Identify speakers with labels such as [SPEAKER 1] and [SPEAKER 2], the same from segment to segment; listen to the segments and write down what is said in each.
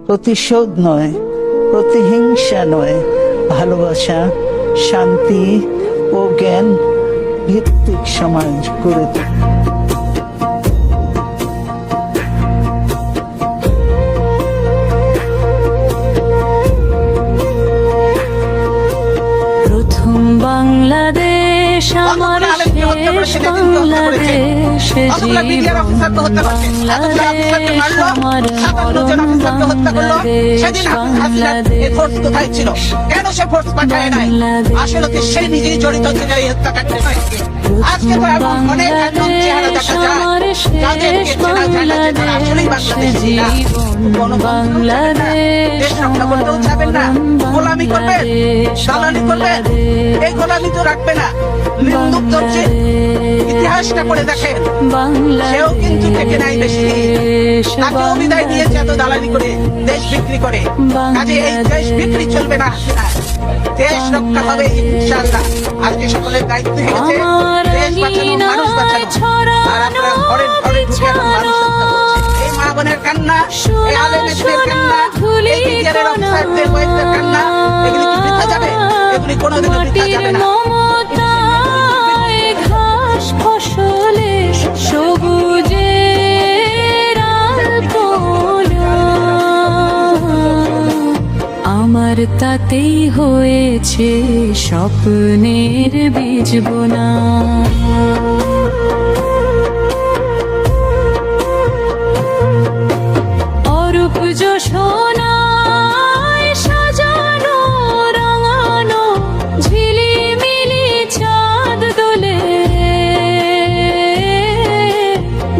[SPEAKER 1] প্রতিশোধ নয়, প্রতিহিংসা নয়, ভালোবাসা, শান্তি ও জ্ঞান ভিত্তিক সমাজ গড়ে তোলে।
[SPEAKER 2] প্রথম বাংলাদেশ আমার শেষ বাংলাদেশ, জীবন বাংলাদেশ আমার মরণ বাংলাদেশ, বাংলাদেশ
[SPEAKER 3] কেন সে ফোর্স পাঠায় নাই? আসলে কি সে নিজেই জড়িত ছিল এই হত্যাকাণ্ডে? আজকে তো এমন অনেক একজন চেহারা দেখা যায় যাদেরকে চেনা যায় না যে তারা আসলেই বাংলাদেশি না।
[SPEAKER 2] বাংলাদেশ
[SPEAKER 3] গোলামি করবে, দালালি করবে, এই গোলামি তো রাখবে না। নিন্দুক ধরছে, ইতিহাসটা পড়ে দেখেন, সেও কিন্তু থেকে নাই বেশি, তাকেও বিদায় দিয়েছে এত দালালি করে, দেশ বিক্রি করে। কাজে এই দেশ বিক্রি চলবে না, দেশ রক্ষা হবে ইনশাআল্লাহ। আজকে সকলের দায়িত্ব হয়ে গেছে দেশ বাঁচানো, মানুষ বাঁচানো। আর আপনারা ঘরে ঘরে ঢুকে এখন মানুষ হত্যা করছে। এই মা বোনের কান্না, এই আলেমেদের কান্না, এই মিডিয়ার অফিসারদের কয়েকদের কান্না, এগুলি কি বৃথা যাবে? এগুলি কোনোদিনও বৃথা যাবে না।
[SPEAKER 2] ঘাস ফসলে সবুজের আলপনা, আমার তাতেই হয়েছে স্বপ্নের বীজ বোনা। অরূপ যশোনায় সাজানো রাঙানো ঝিলিমিলি চাঁদ দোলে,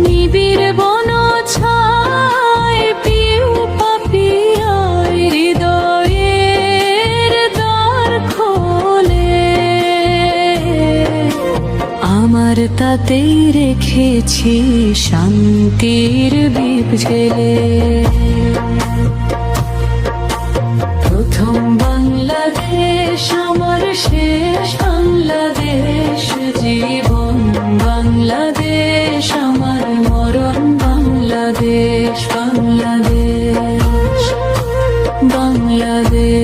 [SPEAKER 2] নিবিড় বন ছায় পিউ পাপিয়ায় হৃদয়ের দ্বার খোলে, আমার তাতেই রেখেছি শান্তির দীপ জেলে। প্রথম বাংলাদেশ আমার শেষ বাংলাদেশ, জীবন বাংলাদেশ আমার মরণ বাংলাদেশ, বাংলাদেশ, বাংলাদেশ।